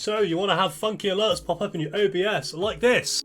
So you want to have funky alerts pop up in your OBS like this.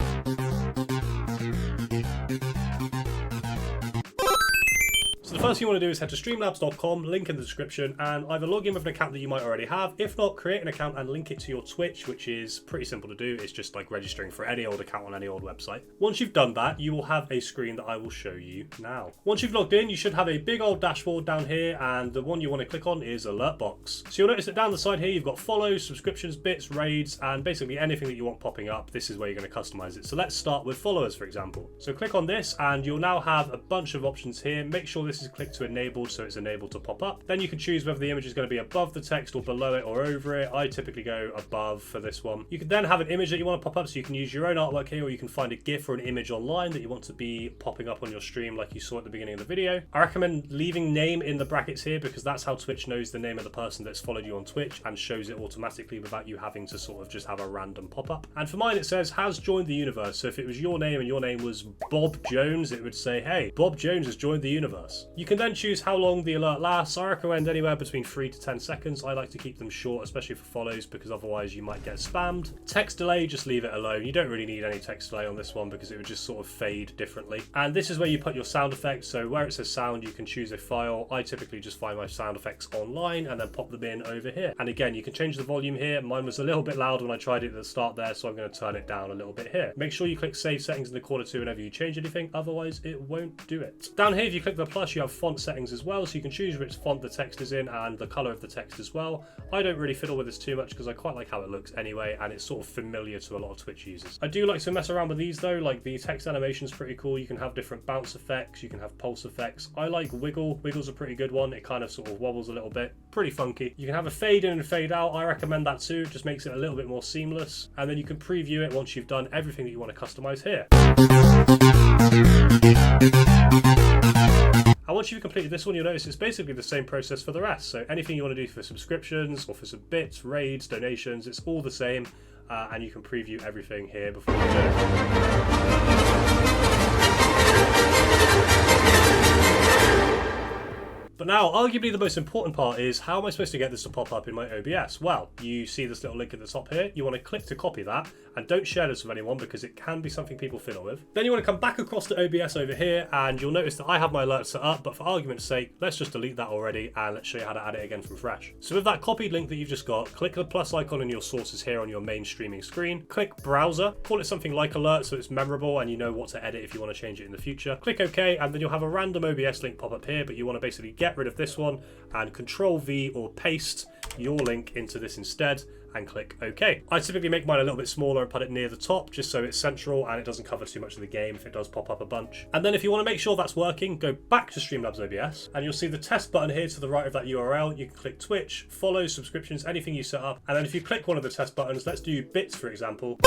So the first thing you want to do is head to streamlabs.com, link in the description, and either log in with an account that you might already have. If not, create an account and link it to your Twitch, which is pretty simple to do. It's just like registering for any old account on any old website. Once you've done that, you will have a screen that I will show you now. Once you've logged in, you should have a big old dashboard down here, and the one you want to click on is Alert Box. So you'll notice that down the side here, you've got follows, subscriptions, bits, raids, and basically anything that you want popping up. This is where you're going to customize it. So let's start with followers, for example. So click on this, and you'll now have a bunch of options here. Make sure this is clicked to enabled, so it's enabled to pop up. Then you can choose whether the image is going to be above the text or below it or over it. I typically go above for this one. You can then have an image that you want to pop up, so you can use your own artwork here, or you can find a GIF or an image online that you want to be popping up on your stream like you saw at the beginning of the video. I recommend leaving name in the brackets here because that's how Twitch knows the name of the person that's followed you on Twitch and shows it automatically without you having to sort of just have a random pop-up. And for mine it says has joined the universe. So if it was your name and your name was Bob Jones, it would say, hey, Bob Jones has joined the universe. You can then choose how long the alert lasts. I recommend anywhere between 3 to 10 seconds. I like to keep them short, especially for follows, because otherwise you might get spammed. Text delay, just leave it alone. You don't really need any text delay on this one because it would just sort of fade differently. And this is where you put your sound effects. So where it says sound, you can choose a file. I typically just find my sound effects online and then pop them in over here. And again, you can change the volume here. Mine was a little bit loud when I tried it at the start there, so I'm going to turn it down a little bit here. Make sure you click save settings in the corner too whenever you change anything, otherwise it won't do it. Down here, if you click the plus, you have font settings as well, so you can choose which font the text is in and the color of the text as well. I don't really fiddle with this too much because I quite like how it looks anyway, and it's sort of familiar to a lot of Twitch users. I do like to mess around with these though, like the text animation is pretty cool. You can have different bounce effects, you can have pulse effects. I like wiggle. Wiggle's a pretty good one. It kind of sort of wobbles a little bit. Pretty funky. You can have a fade in and fade out. I recommend that too. It just makes it a little bit more seamless. And then you can preview it once you've done everything that you want to customize here. And once you've completed this one, you'll notice it's basically the same process for the rest. So anything you want to do for subscriptions or for some bits, raids, donations, it's all the same. And you can preview everything here before you do it. But now, arguably the most important part is how am I supposed to get this to pop up in my OBS? Well, you see this little link at the top here. You want to click to copy that, and don't share this with anyone because it can be something people fiddle with. Then you want to come back across to OBS over here, and you'll notice that I have my alerts set up, but for argument's sake, let's just delete that already, and let's show you how to add it again from fresh. So with that copied link that you've just got, click the plus icon in your sources here on your main streaming screen, click browser, call it something like alert so it's memorable and you know what to edit if you want to change it in the future. Click OK, and then you'll have a random OBS link pop up here, but you want to basically get rid of this one and Control V or paste your link into this instead and click OK. I typically make mine a little bit smaller and put it near the top just so it's central and it doesn't cover too much of the game if it does pop up a bunch. And then if you want to make sure that's working, go back to Streamlabs OBS and you'll see the test button here to the right of that URL. You can click Twitch, follow, subscriptions, anything you set up. And then if you click one of the test buttons, let's do bits for example,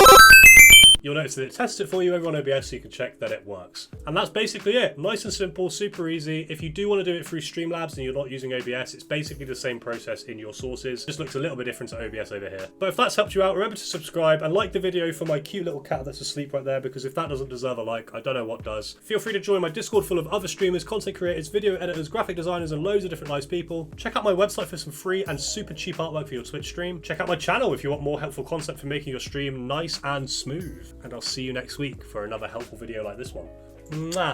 you'll notice that it tests it for you over on OBS so you can check that it works. And that's basically it. Nice and simple, super easy. If you do want to do it through Streamlabs and you're not using OBS, it's basically the same process in your sources. Just looks a little bit different to OBS over here. But if that's helped you out, remember to subscribe and like the video for my cute little cat that's asleep right there, because if that doesn't deserve a like, I don't know what does. Feel free to join my Discord full of other streamers, content creators, video editors, graphic designers, and loads of different nice people. Check out my website for some free and super cheap artwork for your Twitch stream. Check out my channel if you want more helpful concept for making your stream nice and smooth. And I'll see you next week for another helpful video like this one. Mwah.